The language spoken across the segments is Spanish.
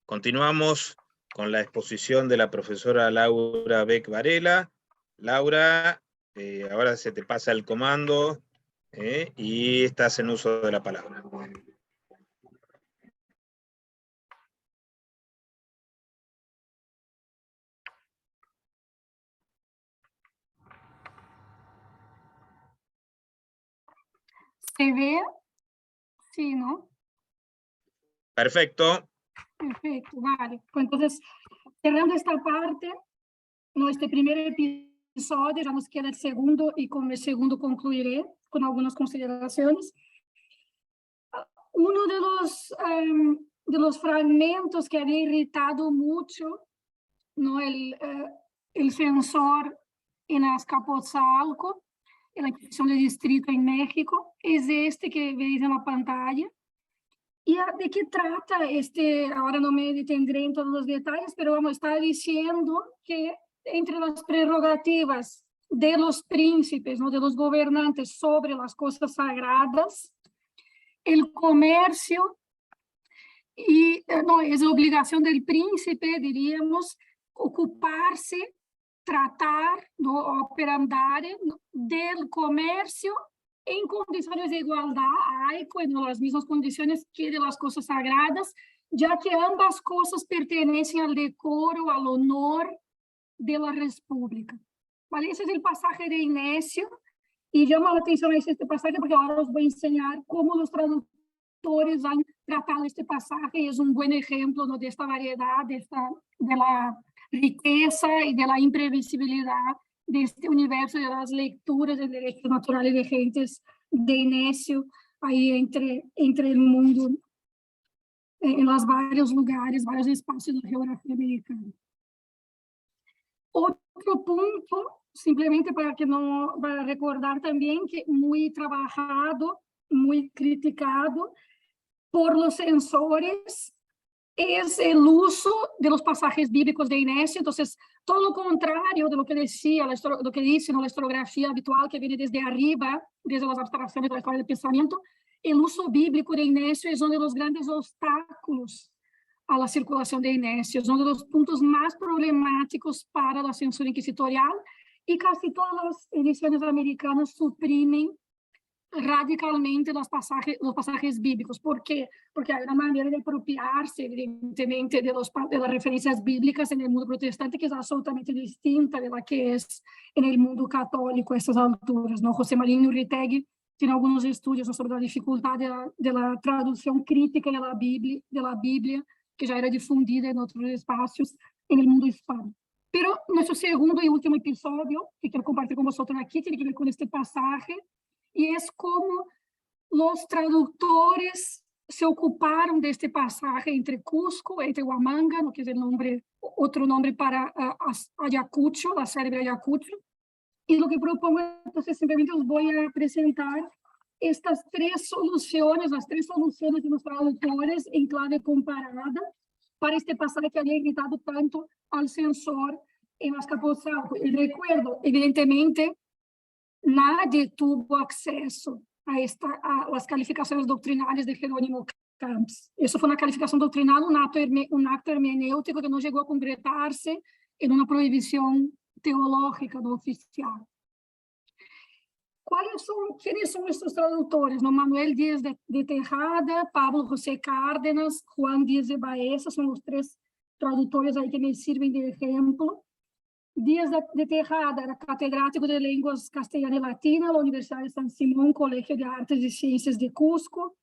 Continuamos con la exposición de la profesora Laura Beck Varela. Laura, ahora se te pasa el comando y estás en uso de la palabra. ¿Se ve? Sí, ¿no? Perfecto. Perfecto, vale. Pues entonces, cerrando esta parte, este primer episodio, ya nos queda el segundo, y con el segundo concluiré con algunas consideraciones. Uno de los fragmentos que había irritado mucho, ¿no? El censor en Azcapotzalco, en la Comisión de Distrito en México, es este que veis en la pantalla. ¿Y de qué trata este? Ahora no me detendré en todos los detalles, pero vamos, está diciendo que entre las prerrogativas de los príncipes, ¿no? De los gobernantes sobre las cosas sagradas, el comercio, y no, es obligación del príncipe, diríamos, ocuparse, tratar, ¿no? Operandare, ¿no? Del comercio en condiciones de igualdad, en las mismas condiciones que de las cosas sagradas, ya que ambas cosas pertenecen al decoro, al honor de la república. ¿Vale? Ese es el pasaje de Inesio, y llama la atención a este pasaje porque ahora os voy a enseñar cómo los traductores han tratado este pasaje, y es un buen ejemplo, ¿no? De esta variedad, de la riqueza y de la imprevisibilidad de este universo de las lecturas de derechos naturales vigentes de Inesio, ahí entre el mundo, en los varios lugares, varios espacios de la geografía americana. Otro punto, simplemente para recordar también que muy trabajado, muy criticado por los censores, es el uso de los pasajes bíblicos de Inesio. Entonces, todo lo contrario de lo que decía, lo que dice, ¿no? La historiografía habitual que viene desde arriba, desde las abstracciones de la historia del pensamiento, el uso bíblico de Inesio es uno de los grandes obstáculos a la circulación de Inesio, es uno de los puntos más problemáticos para la censura inquisitorial, y casi todas las ediciones americanas suprimen radicalmente los pasajes bíblicos. ¿Por qué? Porque hay una manera de apropiarse, evidentemente, de las referencias bíblicas en el mundo protestante que es absolutamente distinta de la que es en el mundo católico a estas alturas, ¿no? José María Urritegui tiene algunos estudios, ¿no? Sobre la dificultad de la traducción crítica de la Biblia, que ya era difundida en otros espacios en el mundo hispano. Pero nuestro segundo y último episodio, que quiero compartir con vosotros aquí, tiene que ver con este pasaje, y es como los traductores se ocuparon de este pasaje entre Cusco, entre Huamanga, ¿no? Que es otro nombre para Ayacucho, la célebre Ayacucho. Y lo que propongo, entonces, simplemente os voy a presentar estas tres soluciones, las tres soluciones de los traductores en clave comparada para este pasaje que había irritado tanto al censor en Azcapotzalco. Y recuerdo, evidentemente, nadie tuvo acceso a las calificaciones doctrinales de Jerónimo Camps. Eso fue una calificación doctrinal, un acto hermenéutico que no llegó a concretarse en una prohibición teológica no oficial. ¿Quiénes son estos traductores? ¿No? Manuel Díaz de Tejada, Pablo José Cárdenas, Juan Díaz de Baeza, son los tres traductores ahí que me sirven de ejemplo. Díaz de Tejada era catedrático de lenguas castellana y latina en la Universidad de San Simón, Colegio de Artes y Ciencias de Cusco.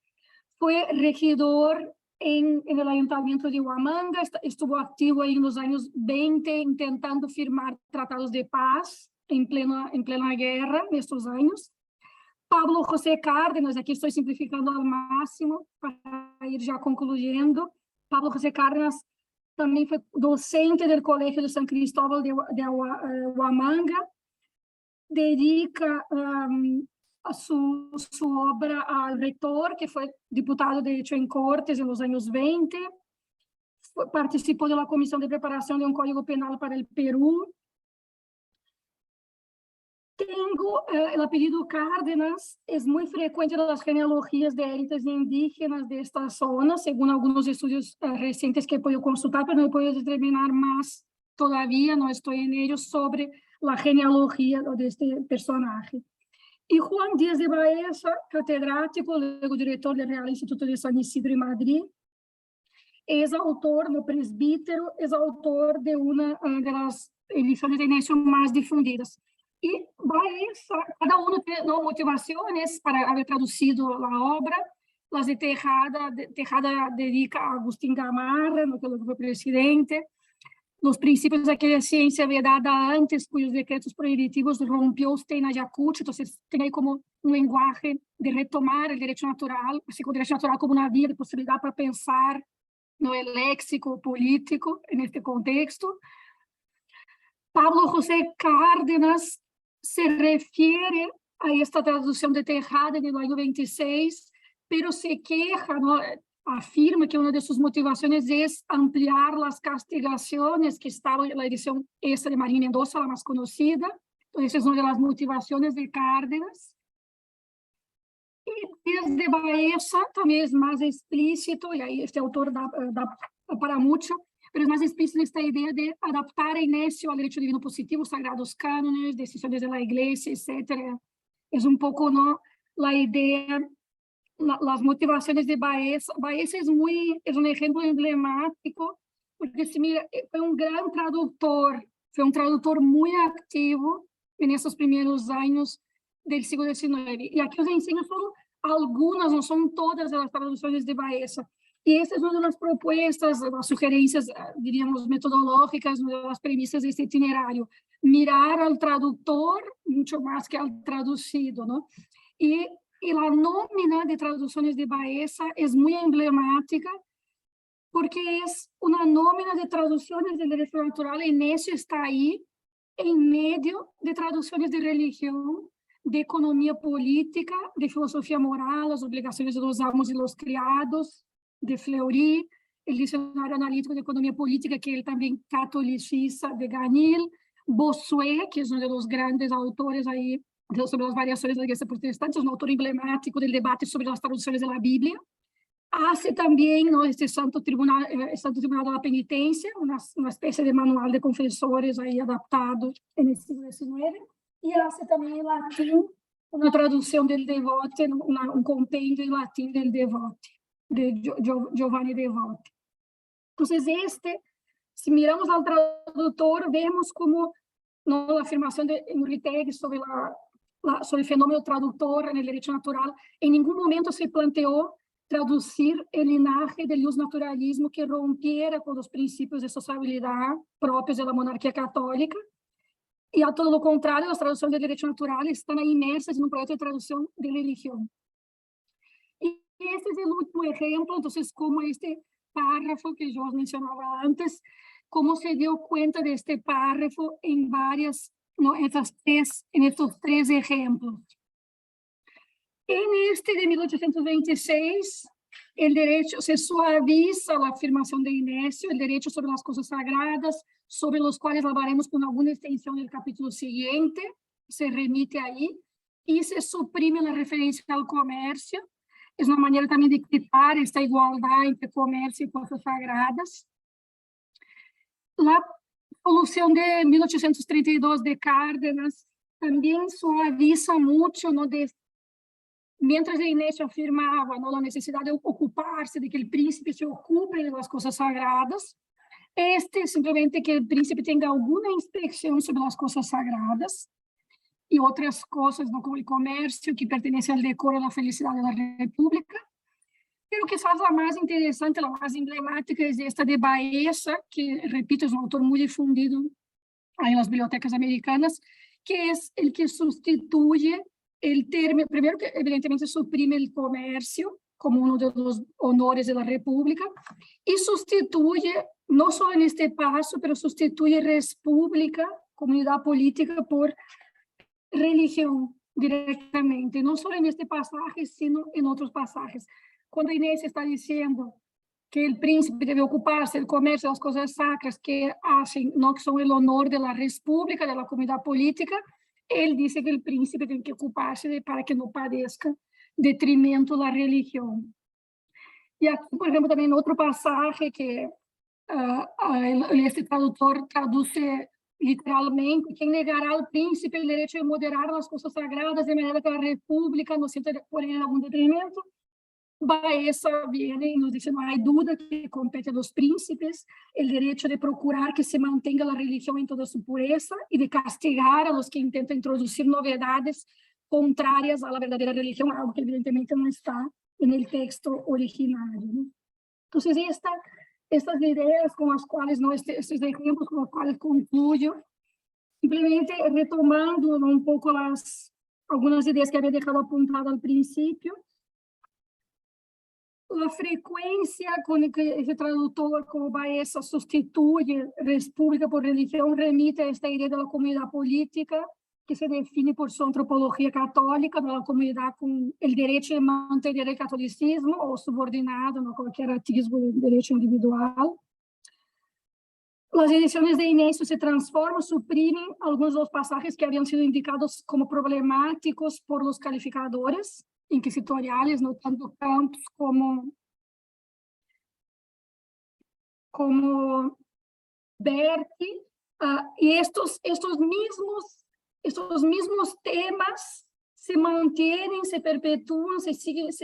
Fue regidor en el Ayuntamiento de Huamanga, estuvo activo ahí en los años 20 intentando firmar tratados de paz en plena guerra en estos años. Pablo José Cárdenas, aquí estoy simplificando al máximo para ir ya concluyendo. Pablo José Cárdenas también fue docente del Colegio de San Cristóbal de Huamanga. Dedica su obra al rector, que fue diputado de hecho en Cortes en los años 20. Participó de la Comisión de Preparación de un Código Penal para el Perú. Tengo el apellido Cárdenas, es muy frecuente en las genealogías de élites indígenas de esta zona, según algunos estudios recientes que he podido consultar, pero no he podido determinar más todavía, no estoy en ellos, sobre la genealogía de este personaje. Y Juan Díaz de Baeza, catedrático, luego director del Real Instituto de San Isidro en Madrid, es autor, no presbítero, es autor de una de las ediciones de Inesio más difundidas. Y Baeza, cada uno tiene motivaciones para haber traducido la obra. Las de Tejada dedica a Agustín Gamarra, que luego fue presidente. Los principios de aquella ciencia vedada antes, cuyos decretos prohibitivos rompió Steina Yacucho. Entonces, tiene como un lenguaje de retomar el derecho natural, así como el derecho natural como una vía de posibilidad para pensar, no el léxico político en este contexto. Pablo José Cárdenas se refiere a esta traducción de Tejada en el año 26, pero se queja, ¿no? Afirma que una de sus motivaciones es ampliar las castigaciones que estaba en la edición esta de Marín Mendoza, la más conocida. Entonces, es una de las motivaciones de Cárdenas. Y desde Baeza también es más explícito, y ahí este autor da para mucho, pero es más explícito esta idea de adaptar a Inesio al derecho divino positivo, sagrados cánones, decisiones de la Iglesia, etc. Es un poco, ¿no?, la idea, las motivaciones de Baeza. Baeza es un ejemplo emblemático, porque se mira, fue un gran traductor, fue un traductor muy activo en esos primeros años del siglo XIX. Y aquí os enseño solo algunas, no son todas las traducciones de Baeza. Y esta es una de las propuestas, las sugerencias, diríamos, metodológicas, una de las premisas de este itinerario. Mirar al traductor mucho más que al traducido, ¿no? Y la nómina de traducciones de Baeza es muy emblemática, porque es una nómina de traducciones del derecho natural. Inesio está ahí, en medio de traducciones de religión, de economía política, de filosofía moral, las obligaciones de los amos y los criados, de Fleury, el diccionario analítico de economía política, que él también catoliciza, de Ganil, Bossuet, que es uno de los grandes autores ahí sobre las variaciones de la Iglesia protestante, es un autor emblemático del debate sobre las traducciones de la Biblia. Hace también, ¿no?, este Santo Tribunal de la Penitencia, una especie de manual de confesores ahí adaptado en el siglo XIX. Y hace también en latín una traducción del Devote, un compendio en latín del Devote, de Giovanni Devote. Entonces, si miramos al traductor, vemos como, ¿no?, la afirmación de Enritegui sobre el fenómeno traductor en el derecho natural, en ningún momento se planteó traducir el linaje del naturalismo que rompiera con los principios de sociabilidad propios de la monarquía católica. Y a todo lo contrario, las traducciones del derecho natural están inmersas en un proyecto de traducción de religión. Y este es el último ejemplo, entonces, como este párrafo que yo os mencionaba antes, cómo se dio cuenta de este párrafo en varias, ¿no?, en estos tres ejemplos. En este de 1826, el derecho se suaviza la afirmación de Inesio, el derecho sobre las cosas sagradas, sobre los cuales hablaremos con alguna extensión en el capítulo siguiente, se remite ahí, y se suprime la referencia al comercio. Es una manera también de quitar esta igualdad entre comercio y cosas sagradas. La solución de 1832 de Cárdenas también suaviza mucho, ¿no?, mientras Inesio afirmaba, ¿no?, la necesidad de ocuparse, de que el príncipe se ocupe de las cosas sagradas, simplemente que el príncipe tenga alguna inspección sobre las cosas sagradas y otras cosas, ¿no?, como el comercio, que pertenece al decoro y la felicidad de la República. Pero quizás la más interesante, la más emblemática es esta de Baeza, que, repito, es un autor muy difundido en las bibliotecas americanas, que es el que sustituye el término, primero que evidentemente suprime el comercio como uno de los honores de la República, y sustituye, no solo en este paso, pero sustituye república, comunidad política, por religión directamente, no solo en este pasaje, sino en otros pasajes. Cuando Inés está diciendo que el príncipe debe ocuparse del comercio, de las cosas sacras que hacen, no, que son el honor de la república, de la comunidad política, él dice que el príncipe tiene que ocuparse para que no parezca detrimento la religión. Y aquí, por ejemplo, también otro pasaje que este traductor traduce literalmente: quem negará ao príncipe o direito de moderar as coisas sagradas de maneira que a república no sienta por ele algum detrimento. Baeza viene y nos dice: no hay duda que compete a los príncipes el derecho de procurar que se mantenga la religión en toda su pureza y de castigar a los que intentan introducir novedades contrarias a la verdadera religión, algo que evidentemente no está en el texto originario, ¿no? Entonces, estas ideas con las cuales, ¿no? Estos ejemplos con los cuales concluyo, simplemente retomando, ¿no? Un poco algunas ideas que había dejado apuntado al principio. La frecuencia con que el traductor como Baeza sustituye república por religión remite a esta idea de la comunidad política que se define por su antropología católica, de la comunidad con el derecho de mantener el catolicismo o subordinado, no cualquier atisbo del derecho individual. Las ediciones de Inesio se transforman, suprimen algunos de los pasajes que habían sido indicados como problemáticos por los calificadores inquisitoriales, no tanto Campos como Berti, y estos mismos temas se mantienen, se perpetúan,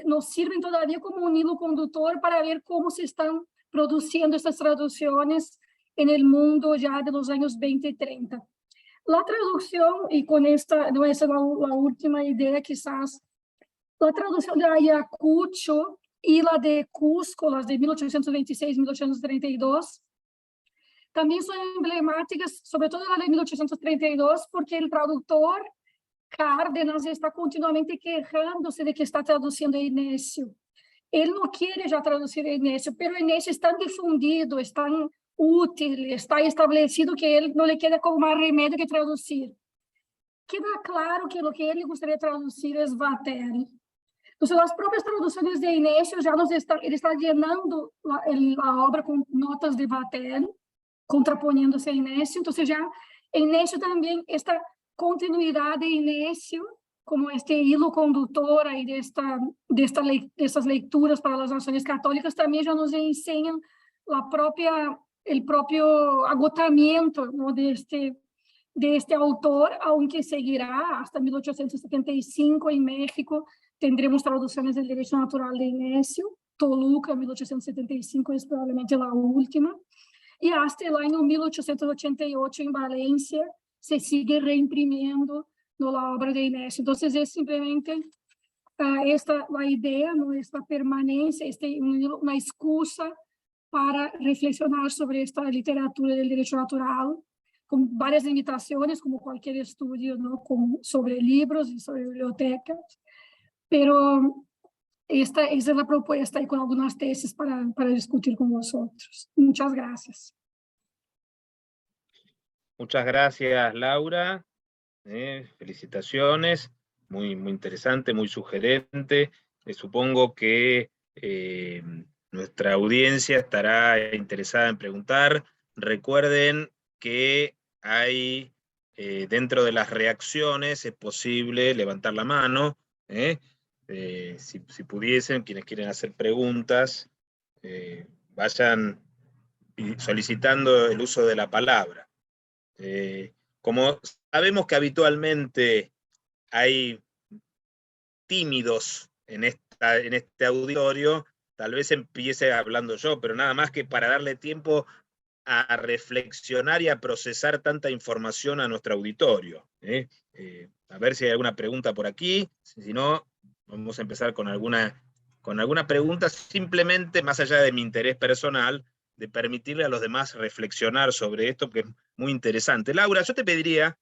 nos sirven todavía como un hilo conductor para ver cómo se están produciendo estas traducciones en el mundo ya de los años 20 y 30. La traducción, y con esta, no es la última idea quizás, la traducción de Ayacucho y la de Cusco, las de 1826-1832, también son emblemáticas, sobre todo la de 1832, porque el traductor Cárdenas está continuamente quejándose de que está traduciendo a Inesio. Él no quiere ya traducir a Inesio, pero Inesio es tan difundido, es tan útil, está establecido que él no le queda como más remedio que traducir. Queda claro que lo que él le gustaría traducir es Vatel. Entonces, las propias traducciones de Inesio ya él está llenando la obra con notas de Vatel, contraponiéndose a Inesio. Entonces, ya Inesio también, esta continuidad de Inesio, como este hilo conductor ahí de estas lecturas para las naciones católicas, también ya nos enseñan el propio agotamiento, ¿no? de este autor, aunque seguirá hasta 1875 en México. Tendremos traducciones del derecho natural de Inesio. Toluca, 1875, es probablemente la última. Y hasta el año 1888 en Valencia se sigue reimprimiendo, ¿no? la obra de Inesio. Entonces es simplemente la idea, ¿no? esta permanencia, una excusa para reflexionar sobre esta literatura del derecho natural, con varias limitaciones, como cualquier estudio, ¿no? sobre libros y sobre bibliotecas, pero esa es la propuesta y con algunas tesis para discutir con vosotros. Muchas gracias. Muchas gracias, Laura. Felicitaciones. Muy, muy interesante, muy sugerente. Supongo que nuestra audiencia estará interesada en preguntar. Recuerden que hay dentro de las reacciones es posible levantar la mano. Si pudiesen, quienes quieren hacer preguntas, vayan solicitando el uso de la palabra. Como sabemos que habitualmente hay tímidos en este auditorio, tal vez empiece hablando yo, pero nada más que para darle tiempo a reflexionar y a procesar tanta información a nuestro auditorio. A ver si hay alguna pregunta por aquí, si no, vamos a empezar con alguna pregunta, simplemente más allá de mi interés personal, de permitirle a los demás reflexionar sobre esto, que es muy interesante. Laura, yo te pediría,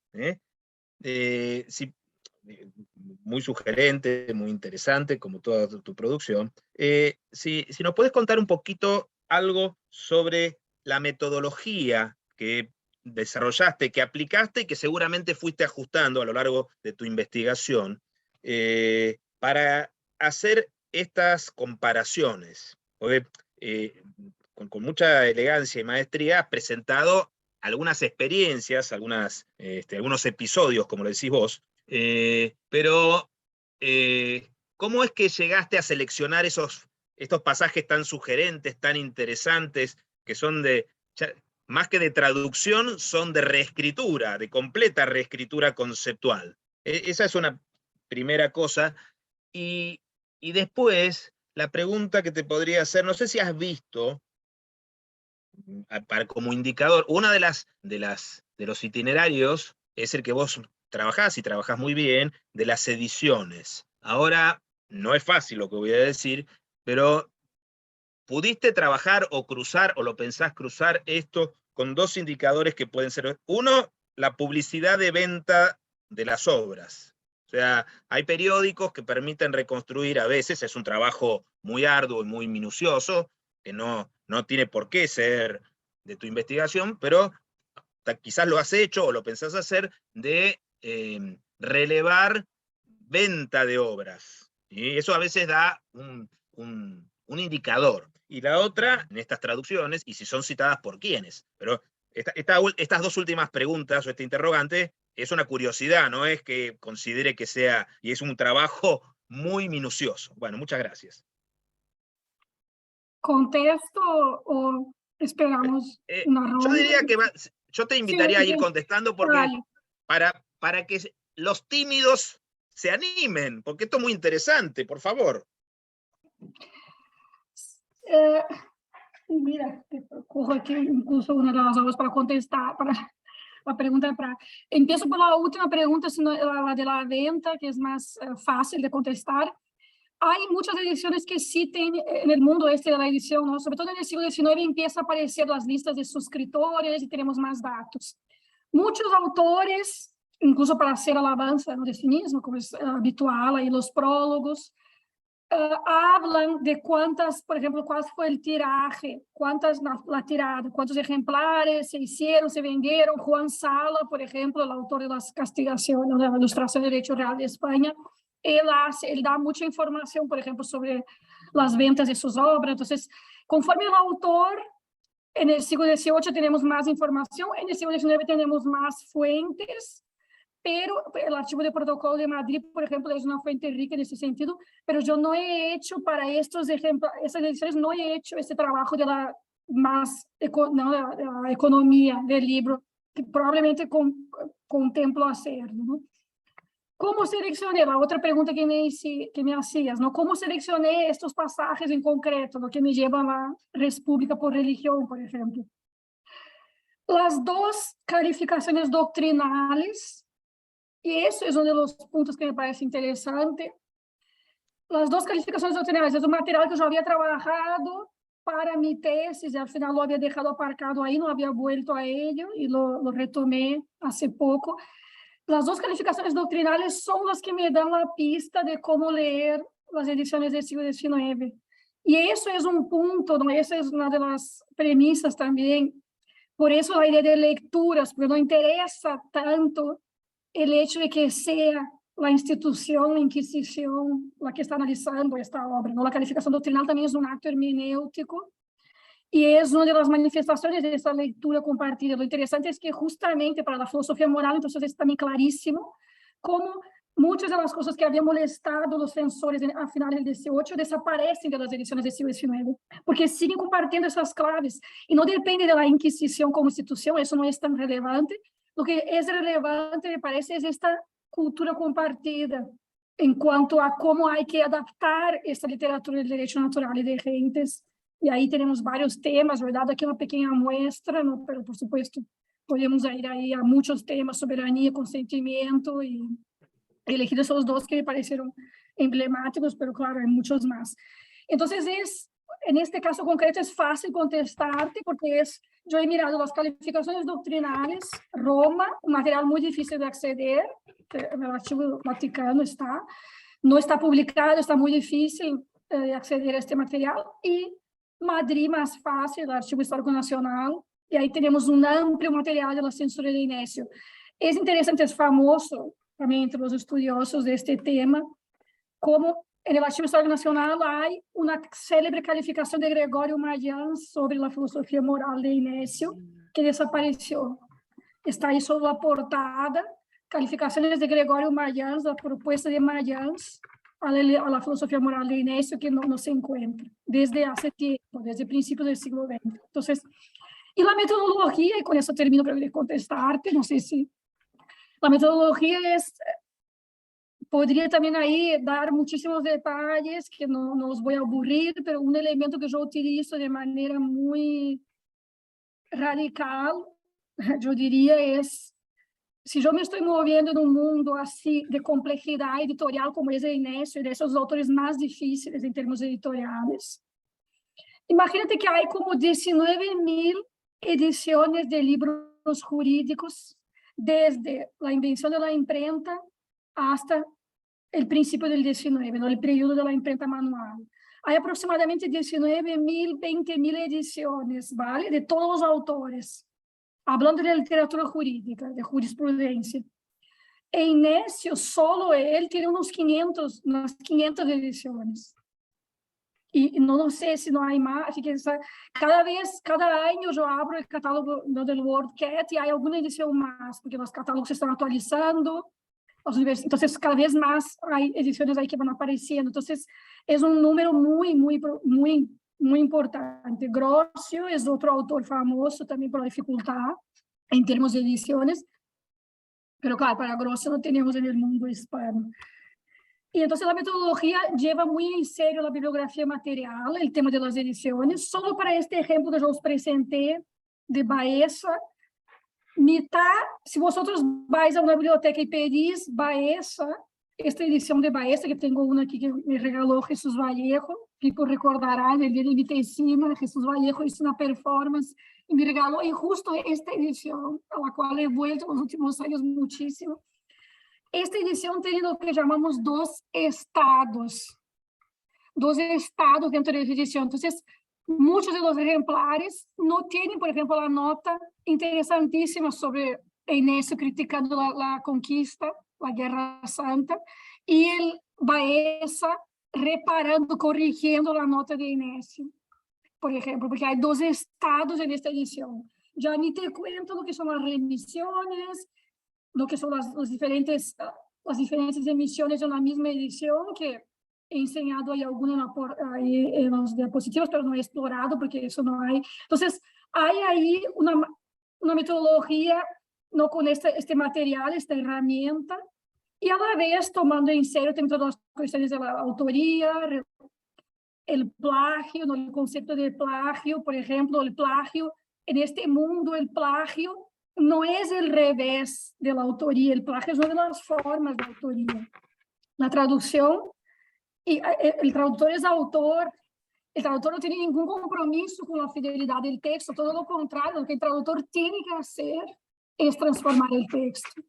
muy sugerente, muy interesante, como toda tu producción, si nos puedes contar un poquito algo sobre la metodología que desarrollaste, que aplicaste y que seguramente fuiste ajustando a lo largo de tu investigación para hacer estas comparaciones. Porque, con mucha elegancia y maestría has presentado algunas experiencias, algunos episodios, como lo decís vos, pero ¿cómo es que llegaste a seleccionar estos pasajes tan sugerentes, tan interesantes, que son más que de traducción, son de reescritura, de completa reescritura conceptual? Esa es una primera cosa. Y después, la pregunta que te podría hacer, no sé si has visto, como indicador, una de los itinerarios es el que vos trabajás, y trabajás muy bien, de las ediciones. Ahora, no es fácil lo que voy a decir, pero ¿pudiste trabajar o cruzar, o lo pensás cruzar esto con dos indicadores que pueden ser? Uno, la publicidad de venta de las obras. O sea, hay periódicos que permiten reconstruir, a veces es un trabajo muy arduo y muy minucioso, que no tiene por qué ser de tu investigación, pero quizás lo has hecho o lo pensás hacer, de relevar venta de obras. Y eso a veces da un indicador. Y la otra, en estas traducciones, y si son citadas por quiénes. Pero estas dos últimas preguntas, o este interrogante, es una curiosidad, no es que considere que sea, y es un trabajo muy minucioso. Bueno, muchas gracias. ¿Contesto o esperamos una Yo ronda? diría que yo te invitaría a ir contestando, porque para que los tímidos se animen, porque esto es muy interesante, por favor. Mira, corro aqui incluso uma das aulas para contestar, para a pergunta para... Empiezo por la última pregunta, sino la de la venta, que es más fácil de contestar. Hay muchas ediciones que sí tienen, en el mundo este de la edición, ¿no? Sobre todo en el siglo XIX, empieza a aparecer las listas de suscriptores y tenemos más datos. Muchos autores, incluso para hacer alabanza, ¿no?, de sí mismo, como es habitual, ahí los prólogos, hablan de cuántas, por ejemplo, cuál fue el tiraje, cuántas la tirada, cuántos ejemplares se hicieron, se vendieron. Juan Sala, por ejemplo, el autor de las castigaciones, de la Ilustración de Derecho Real de España, él da mucha información, por ejemplo, sobre las ventas de sus obras. Entonces, conforme el autor, en el siglo XVIII tenemos más información, en el siglo XIX tenemos más fuentes, pero el Archivo de Protocolo de Madrid, por ejemplo, es una fuente rica en ese sentido, pero yo no he hecho para estos ejemplos, estas ediciones, no he hecho este trabajo de la economía del libro, que probablemente contemplo hacer, ¿no? ¿Cómo seleccioné? La otra pregunta que me hacías, ¿no? ¿Cómo seleccioné estos pasajes en concreto, lo que me lleva a la República por religión, por ejemplo? Las dos calificaciones doctrinales, y eso es uno de los puntos que me parece interesante. Las dos calificaciones doctrinales es un material que yo había trabajado para mi tesis y al final lo había dejado aparcado ahí, no había vuelto a ello y lo retomé hace poco. Las dos calificaciones doctrinales son las que me dan la pista de cómo leer las ediciones del siglo XIX. Y eso es un punto, ¿no? Esa es una de las premisas también. Por eso la idea de lecturas, porque no interesa tanto el hecho de que sea la institución, la Inquisición, la que está analizando esta obra, ¿no? La calificación doctrinal también es un acto hermenéutico y es una de las manifestaciones de esta lectura compartida. Lo interesante es que justamente para la filosofía moral, entonces es también clarísimo cómo muchas de las cosas que habían molestado los censores a finales del XVIII desaparecen de las ediciones del siglo XIX, porque siguen compartiendo esas claves y no depende de la Inquisición como institución, eso no es tan relevante. Lo que es relevante, me parece, es esta cultura compartida en cuanto a cómo hay que adaptar esta literatura del derecho natural y de gentes. Y ahí tenemos varios temas, ¿verdad? Aquí una pequeña muestra, ¿no? Pero por supuesto podemos ir ahí a muchos temas: soberanía, consentimiento, y elegir esos dos que me parecieron emblemáticos, pero claro, hay muchos más. Entonces, en este caso concreto es fácil contestarte porque yo he mirado las calificaciones doctrinales, Roma, un material muy difícil de acceder, que en el Archivo Vaticano está, no está publicado, está muy difícil de acceder a este material, y Madrid más fácil, el Archivo Histórico Nacional, y ahí tenemos un amplio material de la censura de Inesio. Es interesante, es famoso también entre los estudiosos de este tema, como en el Archivo Histórico Nacional hay una célebre calificación de Gregorio Maians sobre la filosofía moral de Inesio, que desapareció. Está ahí solo la portada, calificaciones de Gregorio Mayans, la propuesta de Mayans a la filosofía moral de Inesio, que no se encuentra desde hace tiempo, desde principios del siglo XX. Entonces, y la metodología, y con eso termino para contestarte, no sé si la metodología podría también ahí dar muchísimos detalles que no los voy a aburrir, pero un elemento que yo utilizo de manera muy radical, yo diría, es, si yo me estoy moviendo en un mundo así de complejidad editorial como es el Inesio, de esos autores más difíciles en términos editoriales, imagínate que hay como 19.000 ediciones de libros jurídicos desde la invención de la imprenta hasta el principio del 19, ¿no? El periodo de la imprenta manual. Hay aproximadamente 19.000, 20.000 ediciones, ¿vale? De todos los autores, hablando de literatura jurídica, de jurisprudencia. E Inesio, solo él, tiene unas 500 ediciones. Y no sé si no hay más, así que cada año yo abro el catálogo del WordCat y hay alguna edición más, porque los catálogos se están actualizando, entonces cada vez más hay ediciones ahí que van apareciendo. Entonces es un número muy importante. Grocio es otro autor famoso también por la dificultad en términos de ediciones, pero claro, para Grocio no tenemos en el mundo hispano. Y entonces la metodología lleva muy en serio la bibliografía material, el tema de las ediciones. Solo para este ejemplo que yo os presenté de Baeza, mitad, si vosotros vais a una biblioteca y pedís Baeza, esta edición de Baeza, que tengo una aquí que me regaló Jesús Vallejo, Pico recordará, en el día de mi tesina, Jesús Vallejo hizo una performance y me regaló, y justo esta edición, a la cual he vuelto en los últimos años muchísimo. Esta edición tiene lo que llamamos dos estados dentro de esa edición. Entonces, muchos de los ejemplares no tienen, por ejemplo, la nota interesantísima sobre Inesio criticando la conquista, la Guerra Santa, y el Baeza reparando, corrigiendo la nota de Inesio, por ejemplo, porque hay dos estados en esta edición. Ya ni te cuento lo que son las remisiones, lo que son las diferentes emisiones de una misma edición, que he enseñado ahí alguna ahí en los diapositivas, pero no he explorado porque eso no hay. Entonces, hay ahí una metodología, no con este material, esta herramienta, y a la vez tomando en serio también todas las cuestiones de la autoría, el plagio, ¿no? El concepto de plagio, por ejemplo, el plagio, en este mundo el plagio no es el revés de la autoría, el plagio es una de las formas de autoría. La traducción, y el traductor es autor, el traductor no tiene ningún compromiso con la fidelidad del texto, todo lo contrario, lo que el traductor tiene que hacer es transformar el texto.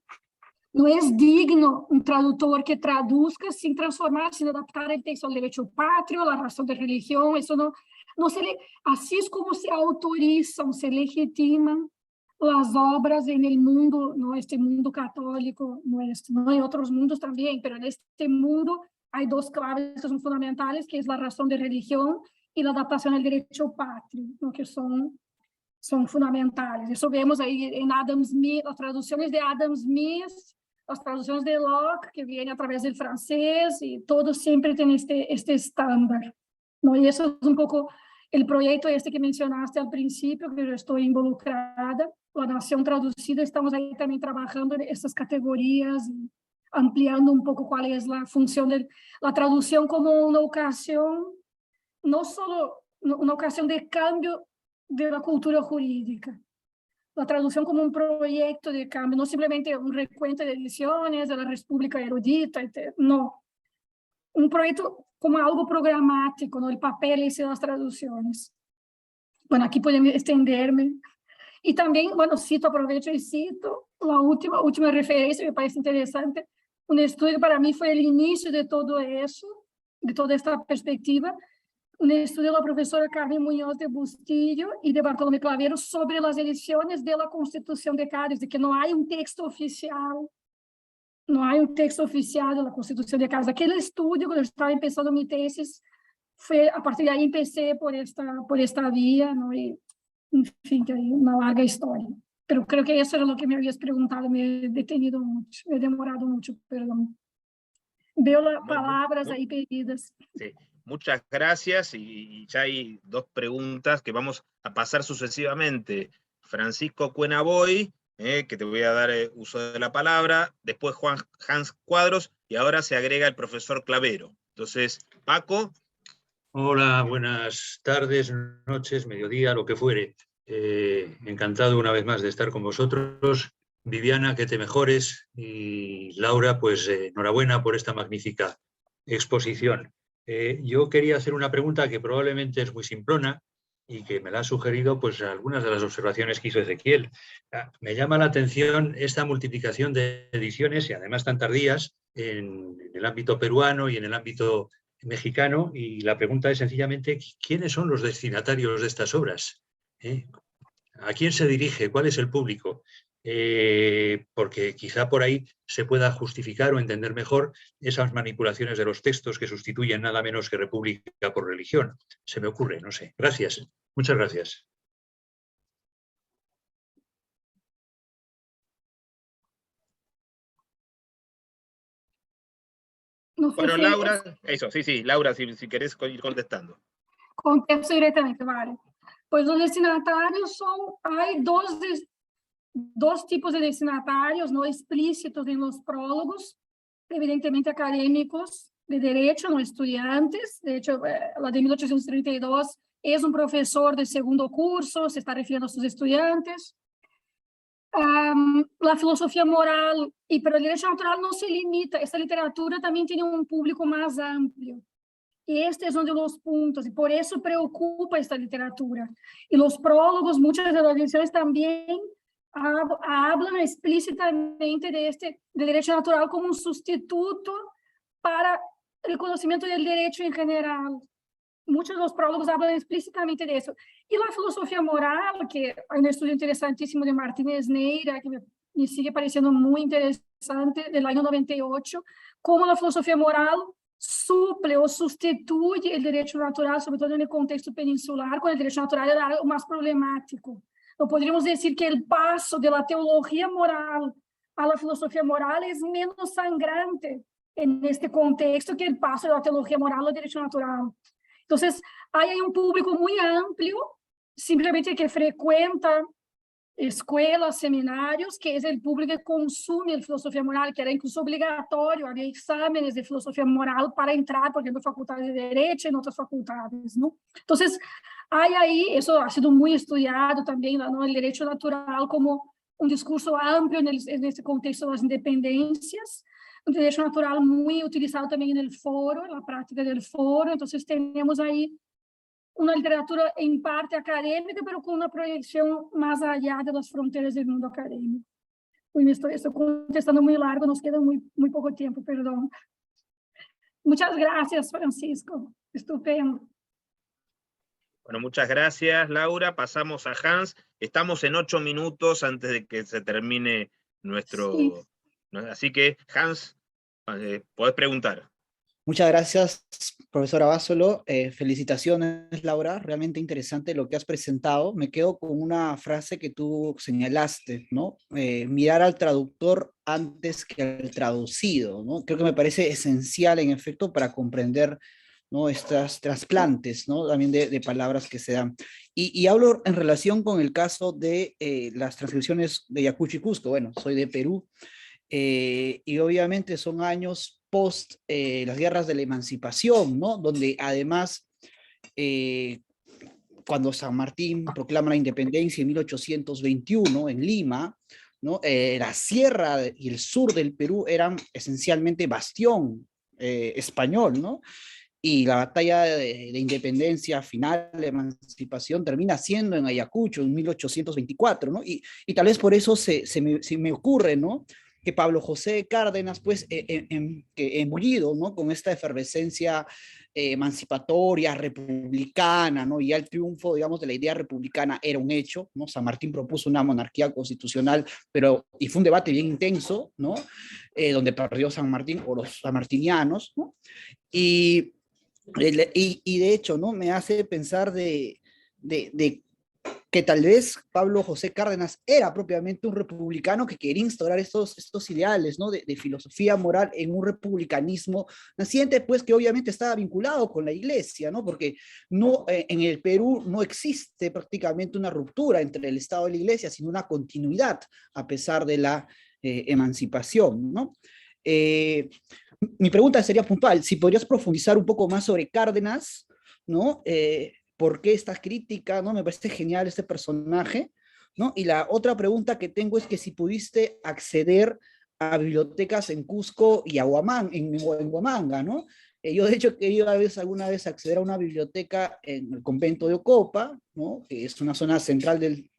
No es digno un traductor que traduzca sin transformar, sin adaptar el texto al derecho patrio, a la razón de religión, eso no se le, así es como se autorizan, se legitiman las obras en el mundo, no este mundo católico nuestro, no hay otros mundos también, pero en este mundo hay dos claves que son fundamentales, que es la razón de religión y la adaptación al derecho patrio, ¿no? Que son fundamentales. Eso vemos ahí en Adam Smith, las traducciones de Adam Smith, las traducciones de Locke, que vienen a través del francés, y todos siempre tienen este estándar, ¿no? Y eso es un poco el proyecto que mencionaste al principio, que yo estoy involucrada, La Nación Traducida. Estamos ahí también trabajando en estas categorías, ampliando un poco cuál es la función de la traducción como una ocasión, no solo una ocasión de cambio de la cultura jurídica, la traducción como un proyecto de cambio, no simplemente un recuento de ediciones de la República Erudita, no, un proyecto como algo programático, ¿no? El papel y las traducciones. Bueno, aquí pueden extenderme. Y también, bueno, aprovecho y cito la última referencia, me parece interesante, un estudio que para mí fue el inicio de todo eso, de toda esta perspectiva, un estudio de la profesora Carmen Muñoz de Bustillo y de Bartolomé Clavero sobre las ediciones de la Constitución de Cádiz, de que no hay un texto oficial, de la Constitución de Cádiz. Aquel estudio, cuando yo estaba empezando mi tesis, fue, a partir de ahí empecé por esta vía, ¿no? Y En fin, que hay una larga historia. Pero creo que eso era lo que me habías preguntado, me he detenido mucho, me he demorado mucho, perdón. Veo las palabras ahí pedidas. Sí. Muchas gracias y ya hay dos preguntas que vamos a pasar sucesivamente. Francisco Cuenaboy, que te voy a dar uso de la palabra, después Hans Cuadros y ahora se agrega el profesor Clavero. Entonces, Paco. Hola, buenas tardes, noches, mediodía, lo que fuere. Encantado una vez más de estar con vosotros. Viviana, que te mejores. Y Laura, pues enhorabuena por esta magnífica exposición. Yo quería hacer una pregunta que probablemente es muy simplona y que me la ha sugerido pues algunas de las observaciones que hizo Ezequiel. Me llama la atención esta multiplicación de ediciones y además tan tardías en el ámbito peruano y en el ámbito mexicano, y la pregunta es sencillamente ¿quiénes son los destinatarios de estas obras? ¿A quién se dirige? ¿Cuál es el público? Porque quizá por ahí se pueda justificar o entender mejor esas manipulaciones de los textos que sustituyen nada menos que república por religión. Se me ocurre, no sé. Gracias. Muchas gracias. No sé Bueno, si Laura, eso, sí, Laura, si querés ir contestando. contesto directamente, vale. Pues los destinatarios hay dos tipos de destinatarios no explícitos en los prólogos, evidentemente académicos de derecho, no estudiantes. De hecho, la de 1832 es un profesor de segundo curso, se está refiriendo a sus estudiantes. La filosofía moral, pero el derecho natural no se limita, esta literatura también tiene un público más amplio. Y este es uno de los puntos, y por eso preocupa esta literatura. Y los prólogos, muchas de las ediciones también hablan explícitamente de derecho natural como un sustituto para el conocimiento del derecho en general. Muchos de los prólogos hablan explícitamente de eso. Y la filosofía moral, que hay un estudio interesantísimo de Martínez Neira, que me sigue pareciendo muy interesante, del año 98, cómo la filosofía moral suple o sustituye el derecho natural, sobre todo en el contexto peninsular, cuando el derecho natural era algo más problemático. No podríamos decir que el paso de la teología moral a la filosofía moral es menos sangrante en este contexto que el paso de la teología moral al derecho natural. Entonces, hay un público muy amplio, simplemente que frecuenta escuelas, seminarios, que es el público que consume a filosofia moral, que era incluso obligatorio, había exámenes de filosofia moral para entrar, por ejemplo, en facultades de Derecho y en otras facultades, ¿no? Entonces, hay ahí, eso ha sido muy estudiado también, ¿no? El derecho natural como un discurso amplio en este contexto de las independencias, un derecho natural muy utilizado también en el foro, en la práctica del foro. Entonces, tenemos ahí una literatura en parte académica, pero con una proyección más allá de las fronteras del mundo académico. Uy, estoy contestando muy largo, nos queda muy poco tiempo, perdón. Muchas gracias, Francisco. Estupendo. Bueno, muchas gracias, Laura. Pasamos a Hans. Estamos en 8 minutos antes de que se termine nuestro... Sí. Así que, Hans, podés preguntar. Muchas gracias, profesora Básolo. Felicitaciones, Laura. Realmente interesante lo que has presentado. Me quedo con una frase que tú señalaste, ¿no? Mirar al traductor antes que al traducido, ¿no? Creo que me parece esencial, en efecto, para comprender, ¿no? Estos trasplantes, ¿no? También de palabras que se dan. Y hablo en relación con el caso de las transcripciones de Ayacucho y Cusco. Bueno, soy de Perú. Y obviamente son años post las guerras de la emancipación, ¿no? Donde además, cuando San Martín proclama la independencia en 1821 en Lima, ¿no? La sierra y el sur del Perú eran esencialmente bastión español, ¿no? Y la batalla de independencia final, de emancipación, termina siendo en Ayacucho en 1824, ¿no? Y tal vez por eso se me ocurre, ¿no? Que Pablo José Cárdenas, pues, embullido, ¿no? Con esta efervescencia emancipatoria, republicana, ¿no? Y ya el triunfo, digamos, de la idea republicana era un hecho, ¿no? San Martín propuso una monarquía constitucional, y fue un debate bien intenso, ¿no? Donde perdió San Martín o los sanmartinianos, ¿no? Y de hecho, ¿no? Me hace pensar de que tal vez Pablo José Cárdenas era propiamente un republicano que quería instaurar estos ideales, ¿no? de filosofía moral en un republicanismo naciente, pues que obviamente estaba vinculado con la iglesia, ¿no? Porque no, en el Perú no existe prácticamente una ruptura entre el Estado y la iglesia, sino una continuidad a pesar de la emancipación, ¿no? Mi pregunta sería puntual, si podrías profundizar un poco más sobre Cárdenas, ¿no? ¿Por qué esta crítica? ¿No? Me parece genial este personaje, ¿no? Y la otra pregunta que tengo es que si pudiste acceder a bibliotecas en Cusco y a en Huamanga, ¿no? Yo de hecho he querido alguna vez acceder a una biblioteca en el convento de Ocopa, ¿no? Que es una zona central del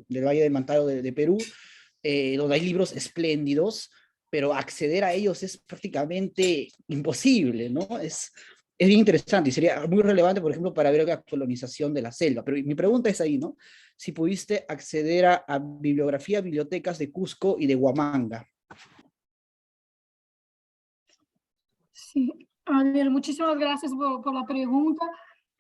Valle del Mantaro de Perú, donde hay libros espléndidos, pero acceder a ellos es prácticamente imposible, ¿no? Es bien interesante y sería muy relevante, por ejemplo, para ver la colonización de la selva. Pero mi pregunta es ahí, ¿no? Si pudiste acceder a bibliotecas de Cusco y de Huamanga. Sí, a ver, muchísimas gracias por la pregunta.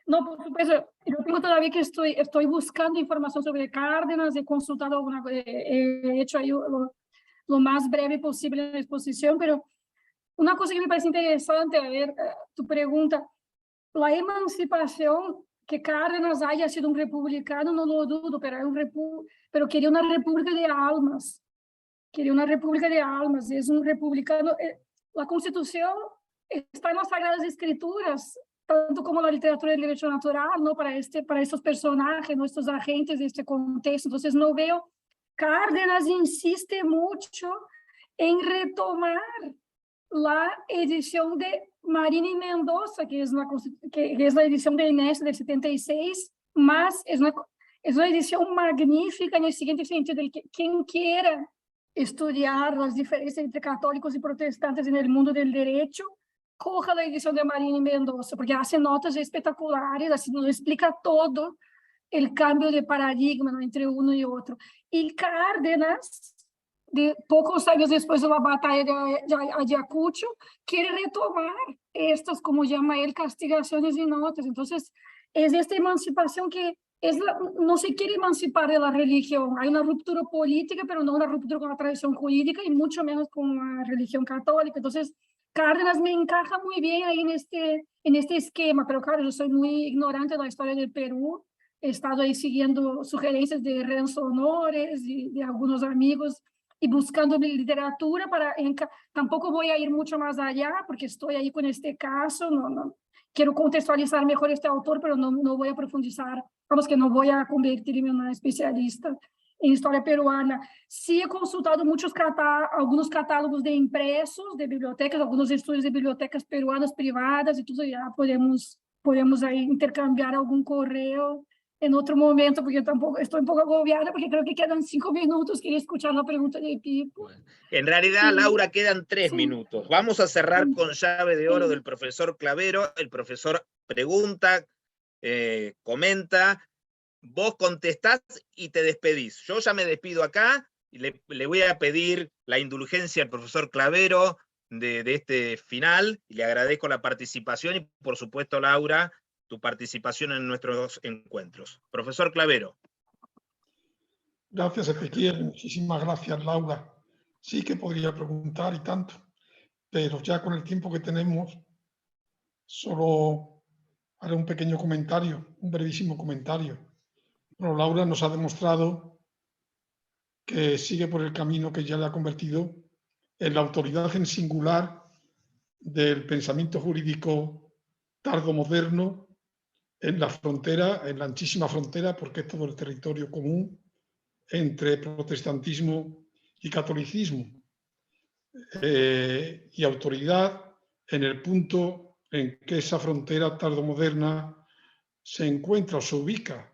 No, por supuesto, yo tengo todavía que estoy buscando información sobre Cárdenas, he consultado alguna, he hecho ahí lo más breve posible en la exposición, pero una cosa que me parece interesante, a ver, tu pregunta, la emancipación, que Cárdenas haya sido un republicano, no lo dudo, pero quería una república de almas, quería una república de almas, es un republicano, la Constitución está en las Sagradas Escrituras, tanto como la literatura del derecho natural, ¿no? Para estos personajes, nuestros agentes de este contexto. Entonces, no veo, Cárdenas insiste mucho en retomar la edición de Marín y Mendoza, que es la edición de Inés del 76, más es una edición magnífica en el siguiente sentido, de que quien quiera estudiar las diferencias entre católicos y protestantes en el mundo del derecho, coja la edición de Marín y Mendoza, porque hace notas espectaculares, así nos explica todo el cambio de paradigma, ¿no? Entre uno y otro. Y Cárdenas, de pocos años después de la batalla de Ayacucho, quiere retomar estas, como llama él, castigaciones y notas. Entonces, es esta emancipación que no se quiere emancipar de la religión. Hay una ruptura política, pero no una ruptura con la tradición jurídica y mucho menos con la religión católica. Entonces, Cárdenas me encaja muy bien ahí en este esquema, pero claro, yo soy muy ignorante de la historia del Perú. He estado ahí siguiendo sugerencias de Renzo Honores y de algunos amigos y buscando literatura tampoco voy a ir mucho más allá porque estoy ahí con este caso, no quiero contextualizar mejor este autor, pero no voy a profundizar, vamos que no voy a convertirme en una especialista en historia peruana. Sí he consultado algunos catálogos de impresos de bibliotecas, algunos estudios de bibliotecas peruanas privadas y todo, ya podemos ahí intercambiar algún correo en otro momento, porque tampoco estoy un poco agobiada, porque creo que quedan 5 minutos. Quería escuchar la pregunta de Pipo. Bueno, en realidad, sí. Laura, quedan 3 minutos. Vamos a cerrar con llave de oro del profesor Clavero. El profesor pregunta, comenta, vos contestás y te despedís. Yo ya me despido acá y le voy a pedir la indulgencia al profesor Clavero de este final, y le agradezco la participación y, por supuesto, Laura, tu participación en nuestros encuentros. Profesor Clavero. Gracias, Ezequiel. Muchísimas gracias, Laura. Sí que podría preguntar y tanto, pero ya con el tiempo que tenemos, solo haré un pequeño comentario, un brevísimo comentario. Bueno, Laura nos ha demostrado que sigue por el camino que ya le ha convertido en la autoridad en singular del pensamiento jurídico tardomoderno en la frontera, en la anchísima frontera, porque es todo el territorio común entre protestantismo y catolicismo, y autoridad en el punto en que esa frontera tardomoderna se encuentra o se ubica,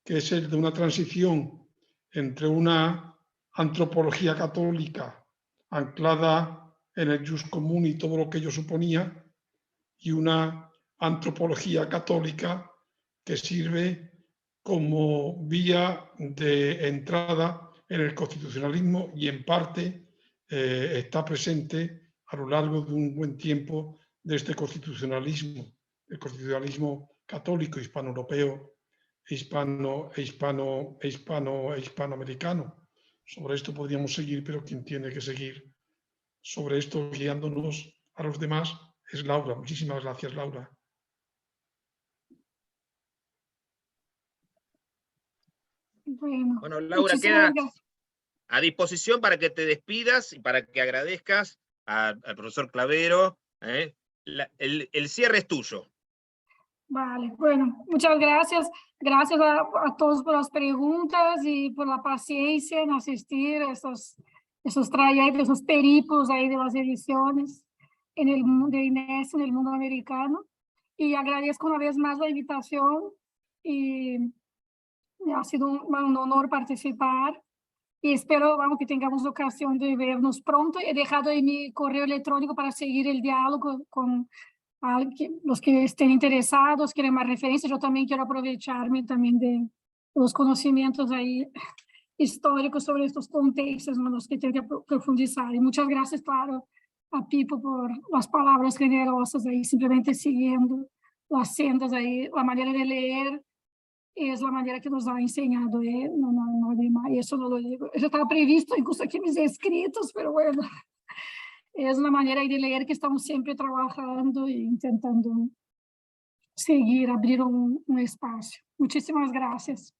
que es el de una transición entre una antropología católica anclada en el jus común y todo lo que ello suponía, y una antropología católica que sirve como vía de entrada en el constitucionalismo y en parte está presente a lo largo de un buen tiempo de este constitucionalismo, el constitucionalismo católico hispanoeuropeo hispanoamericano. Sobre esto podríamos seguir, pero quien tiene que seguir sobre esto, guiándonos a los demás, es Laura. Muchísimas gracias, Laura. Bueno, Laura, queda a disposición para que te despidas y para que agradezcas al profesor Clavero. El cierre es tuyo. Vale, bueno, muchas gracias. Gracias a todos por las preguntas y por la paciencia en asistir a esos trayectos, esos periplos ahí de las ediciones en el mundo de Inés, en el mundo americano. Y agradezco una vez más la invitación y ha sido un honor participar. Y espero, vamos, que tengamos ocasión de vernos pronto. He dejado ahí mi correo electrónico para seguir el diálogo con los que estén interesados, quieren más referencias. Yo también quiero aprovecharme también de los conocimientos ahí históricos sobre estos contextos en los que tengo que profundizar. Y muchas gracias, claro, a Pipo por las palabras generosas ahí, simplemente siguiendo las sendas ahí, la manera de leer es la manera que nos ha enseñado, no hay más, eso no lo digo. Eso estaba previsto incluso aquí en mis escritos, pero bueno, es una manera de leer que estamos siempre trabajando e intentando seguir, abrir un espacio. Muchísimas gracias.